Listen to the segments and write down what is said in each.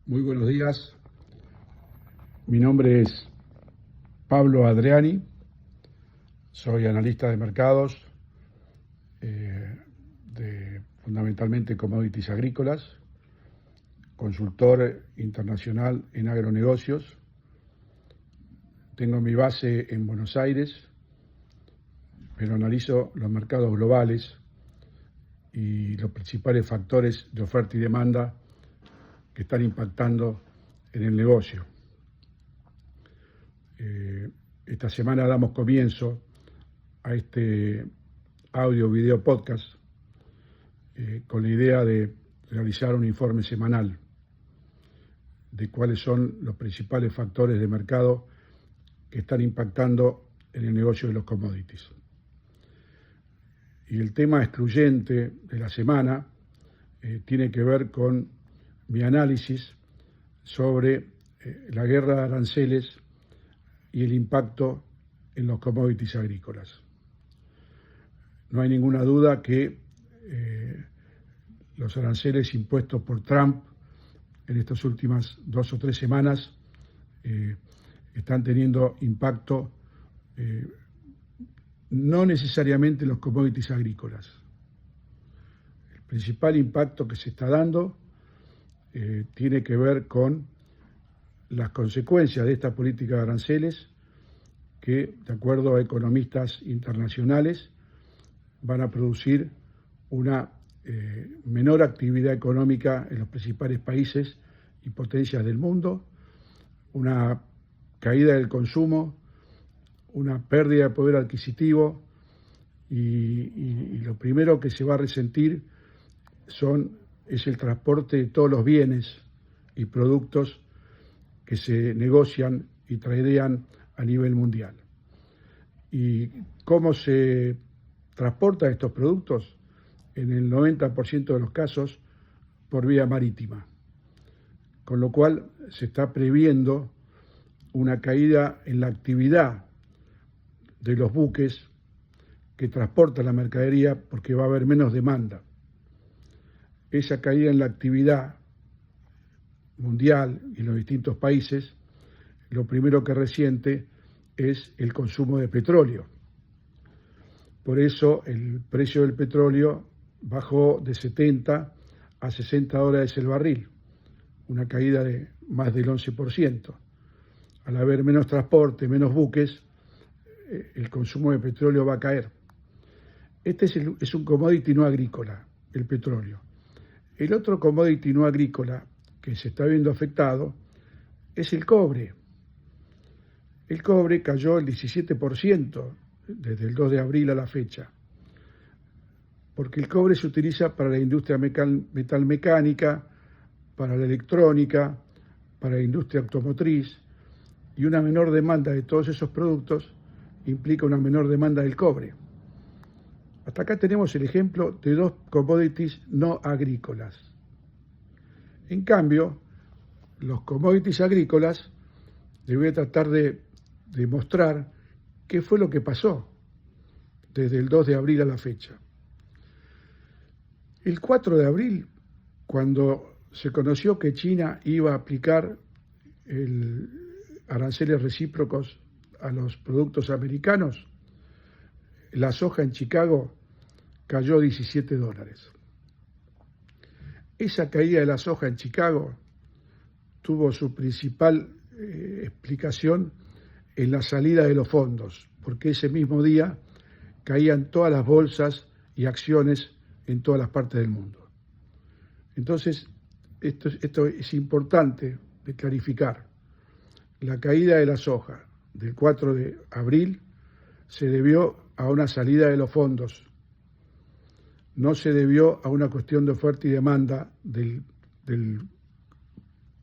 Muy buenos días. Mi nombre es Pablo Adriani. Soy analista de mercados, fundamentalmente commodities agrícolas, consultor internacional en agronegocios. Tengo mi base en Buenos Aires, pero analizo los mercados globales y los principales factores de oferta y demanda que están impactando en el negocio. Esta semana damos comienzo a este audio video podcast con la idea de realizar un informe semanal de cuáles son los principales factores de mercado que están impactando en el negocio de los commodities. Y el tema excluyente de la semana tiene que ver con mi análisis sobre la guerra de aranceles y el impacto en los commodities agrícolas. No hay ninguna duda que los aranceles impuestos por Trump en estas últimas 2 o 3 semanas están teniendo impacto no necesariamente en los commodities agrícolas. El principal impacto que se está dando tiene que ver con las consecuencias de esta política de aranceles que, de acuerdo a economistas internacionales, van a producir una menor actividad económica en los principales países y potencias del mundo, una caída del consumo, una pérdida de poder adquisitivo y lo primero que se va a resentir es el transporte de todos los bienes y productos que se negocian y tradean a nivel mundial. ¿Y cómo se transportan estos productos? En el 90% de los casos por vía marítima, con lo cual se está previendo una caída en la actividad de los buques que transportan la mercadería porque va a haber menos demanda. Esa caída en la actividad mundial y en los distintos países, lo primero que resiente es el consumo de petróleo. Por eso el precio del petróleo bajó de 70 a 60 dólares el barril, una caída de más del 11%. Al haber menos transporte, menos buques, el consumo de petróleo va a caer. Este es un commodity no agrícola, el petróleo. El otro commodity no agrícola que se está viendo afectado es el cobre. El cobre cayó el 17% desde el 2 de abril a la fecha, porque el cobre se utiliza para la industria metalmecánica, para la electrónica, para la industria automotriz, y una menor demanda de todos esos productos implica una menor demanda del cobre. Hasta acá tenemos el ejemplo de 2 commodities no agrícolas. En cambio, los commodities agrícolas, les voy a tratar de mostrar qué fue lo que pasó desde el 2 de abril a la fecha. El 4 de abril, cuando se conoció que China iba a aplicar aranceles recíprocos a los productos americanos, la soja en Chicago cayó 17 dólares. Esa caída de la soja en Chicago tuvo su principal explicación en la salida de los fondos, porque ese mismo día caían todas las bolsas y acciones en todas las partes del mundo. Entonces, esto es importante de clarificar. La caída de la soja del 4 de abril se debió a una salida de los fondos, no se debió a una cuestión de oferta y demanda del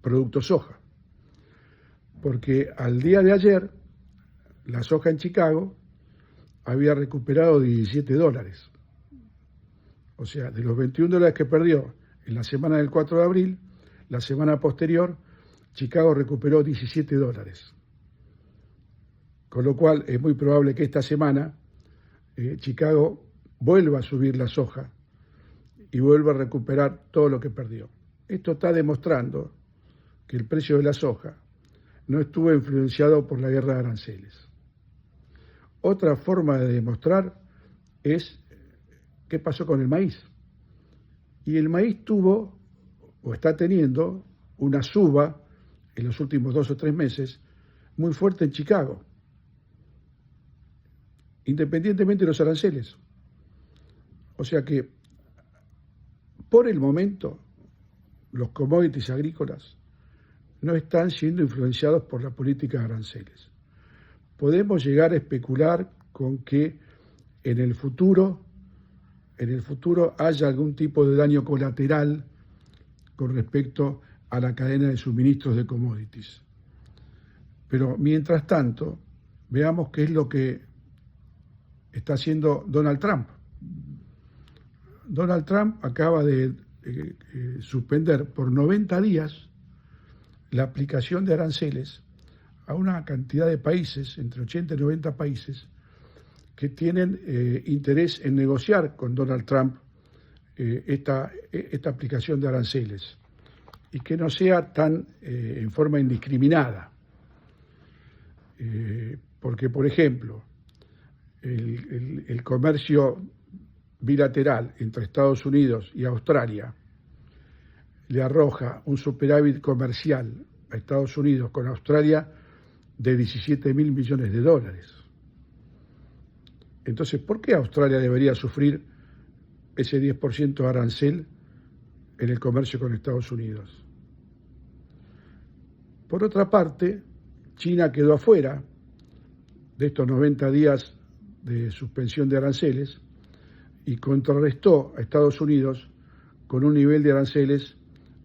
producto soja, porque al día de ayer la soja en Chicago había recuperado 17 dólares. O sea, de los 21 dólares que perdió en la semana del 4 de abril, la semana posterior, Chicago recuperó 17 dólares. Con lo cual es muy probable que esta semana Chicago vuelva a subir la soja y vuelva a recuperar todo lo que perdió. Esto está demostrando que el precio de la soja no estuvo influenciado por la guerra de aranceles. Otra forma de demostrar es qué pasó con el maíz. Y el maíz tuvo, o está teniendo, una suba en los últimos 2 o 3 meses muy fuerte en Chicago, independientemente de los aranceles. O sea que, por el momento, los commodities agrícolas no están siendo influenciados por la política de aranceles. Podemos llegar a especular con que en el futuro haya algún tipo de daño colateral con respecto a la cadena de suministros de commodities. Pero mientras tanto, veamos qué es lo que está haciendo Donald Trump. Donald Trump acaba de suspender por 90 días la aplicación de aranceles a una cantidad de países, entre 80 y 90 países, que tienen interés en negociar con Donald Trump esta aplicación de aranceles y que no sea tan en forma indiscriminada. Porque, por ejemplo, el comercio bilateral entre Estados Unidos y Australia le arroja un superávit comercial a Estados Unidos con Australia de 17.000 millones de dólares. Entonces, ¿por qué Australia debería sufrir ese 10% de arancel en el comercio con Estados Unidos? Por otra parte, China quedó afuera de estos 90 días de suspensión de aranceles y contrarrestó a Estados Unidos con un nivel de aranceles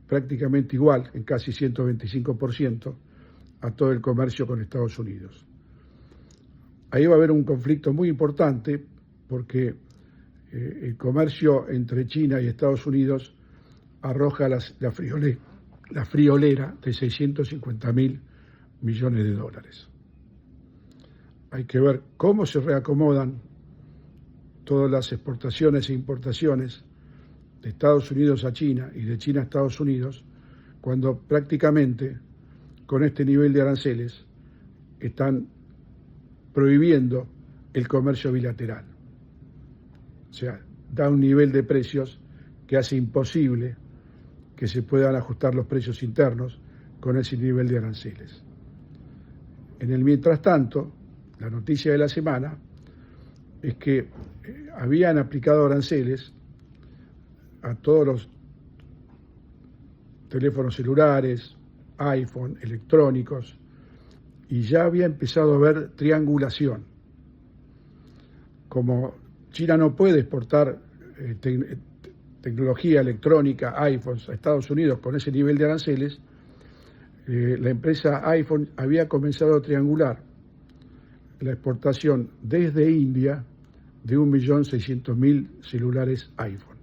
prácticamente igual, en casi 125%, a todo el comercio con Estados Unidos. Ahí va a haber un conflicto muy importante porque el comercio entre China y Estados Unidos arroja la friolera de 650.000 millones de dólares. Hay que ver cómo se reacomodan todas las exportaciones e importaciones de Estados Unidos a China y de China a Estados Unidos, cuando prácticamente con este nivel de aranceles están prohibiendo el comercio bilateral. O sea, da un nivel de precios que hace imposible que se puedan ajustar los precios internos con ese nivel de aranceles. En el mientras tanto, la noticia de la semana es que habían aplicado aranceles a todos los teléfonos celulares, iPhone, electrónicos, y ya había empezado a haber triangulación. Como China no puede exportar tecnología electrónica, iPhones, a Estados Unidos con ese nivel de aranceles, la empresa iPhone había comenzado a triangular la exportación desde India de 1.600.000 celulares iPhone,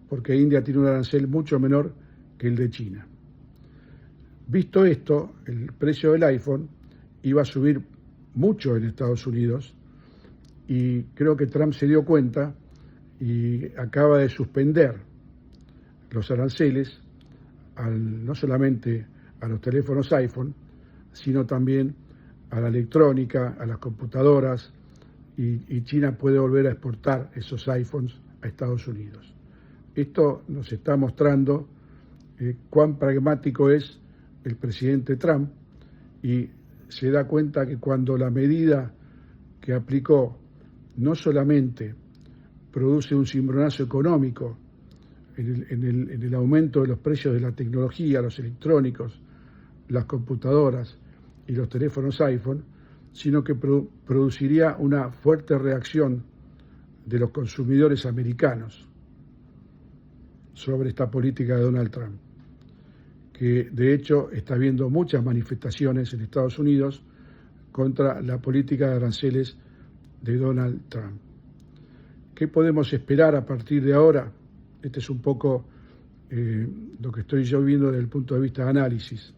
porque India tiene un arancel mucho menor que el de China. Visto esto, el precio del iPhone iba a subir mucho en Estados Unidos y creo que Trump se dio cuenta y acaba de suspender los aranceles no solamente a los teléfonos iPhone, sino también a la electrónica, a las computadoras, y China puede volver a exportar esos iPhones a Estados Unidos. Esto nos está mostrando cuán pragmático es el presidente Trump, y se da cuenta que cuando la medida que aplicó no solamente produce un cimbronazo económico en el aumento de los precios de la tecnología, los electrónicos, las computadoras y los teléfonos iPhone, sino que produciría una fuerte reacción de los consumidores americanos sobre esta política de Donald Trump, que de hecho está habiendo muchas manifestaciones en Estados Unidos contra la política de aranceles de Donald Trump. ¿Qué podemos esperar a partir de ahora? Este es un poco lo que estoy yo viendo desde el punto de vista de análisis.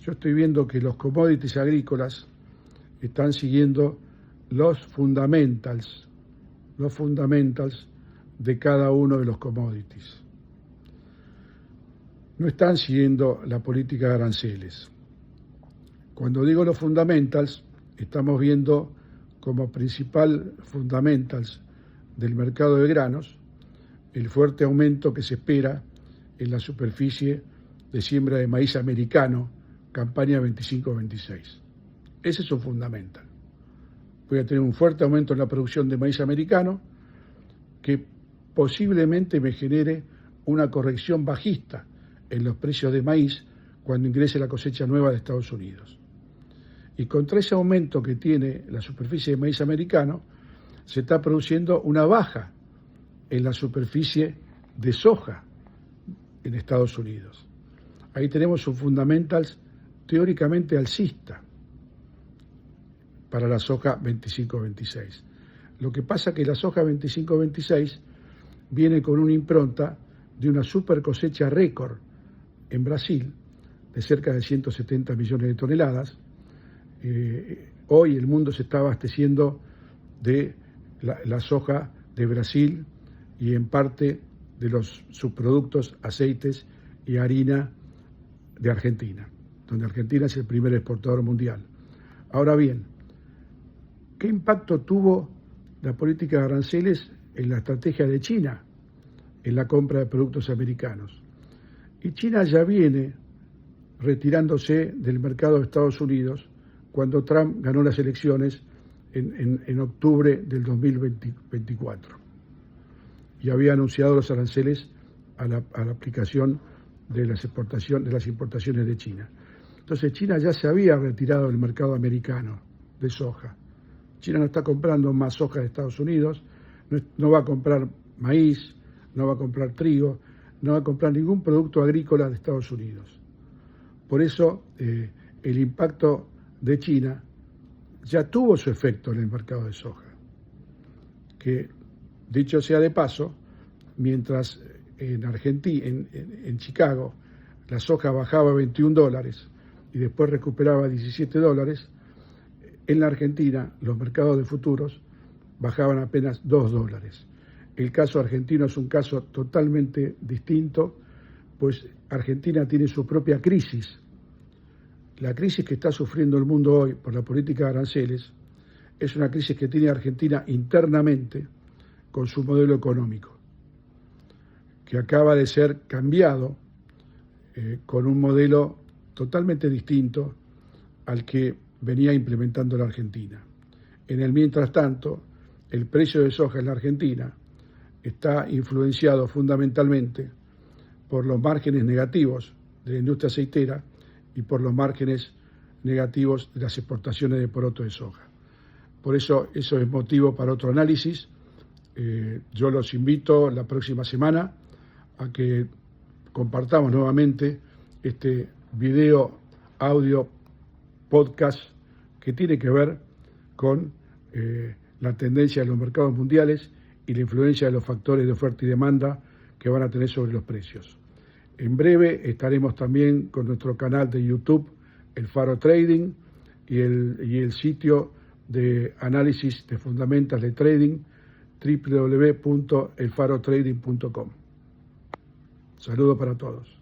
Yo estoy viendo que los commodities agrícolas están siguiendo los fundamentals de cada uno de los commodities. no están siguiendo la política de aranceles. Cuando digo los fundamentals, estamos viendo como principal fundamentals del mercado de granos el fuerte aumento que se espera en la superficie de siembra de maíz americano, campaña 25-26. Ese es un fundamental. Voy a tener un fuerte aumento en la producción de maíz americano que posiblemente me genere una corrección bajista en los precios de maíz cuando ingrese la cosecha nueva de Estados Unidos. Y contra ese aumento que tiene la superficie de maíz americano, se está produciendo una baja en la superficie de soja en Estados Unidos. Ahí tenemos un fundamentals teóricamente alcista para la soja 25-26. Lo que pasa es que la soja 25-26 viene con una impronta de una super cosecha récord en Brasil de cerca de 170 millones de toneladas. Hoy el mundo se está abasteciendo de la soja de Brasil y en parte de los subproductos, aceites y harina de Argentina, donde Argentina es el primer exportador mundial. Ahora bien, ¿qué impacto tuvo la política de aranceles en la estrategia de China en la compra de productos americanos? Y China ya viene retirándose del mercado de Estados Unidos cuando Trump ganó las elecciones en octubre del 2024 y había anunciado los aranceles a la aplicación de las importaciones de China. Entonces China ya se había retirado del mercado americano de soja. China no está comprando más soja de Estados Unidos, no va a comprar maíz, no va a comprar trigo, no va a comprar ningún producto agrícola de Estados Unidos. Por eso el impacto de China ya tuvo su efecto en el mercado de soja, que dicho sea de paso, mientras en Argentina, en Chicago, la soja bajaba $21 y después recuperaba $17, en la Argentina los mercados de futuros bajaban apenas $2. El caso argentino es un caso totalmente distinto, pues Argentina tiene su propia crisis. La crisis que está sufriendo el mundo hoy por la política de aranceles es una crisis que tiene Argentina internamente con su modelo económico, que acaba de ser cambiado con un modelo totalmente distinto al que venía implementando la Argentina. En el mientras tanto, el precio de soja en la Argentina está influenciado fundamentalmente por los márgenes negativos de la industria aceitera y por los márgenes negativos de las exportaciones de poroto de soja. Por eso es motivo para otro análisis. Yo los invito la próxima semana a que compartamos nuevamente este video, audio, podcast que tiene que ver con la tendencia de los mercados mundiales y la influencia de los factores de oferta y demanda que van a tener sobre los precios. En breve estaremos también con nuestro canal de YouTube, El Faro Trading, y el sitio de análisis de fundamentals de trading, www.elfarotrading.com. Saludos para todos.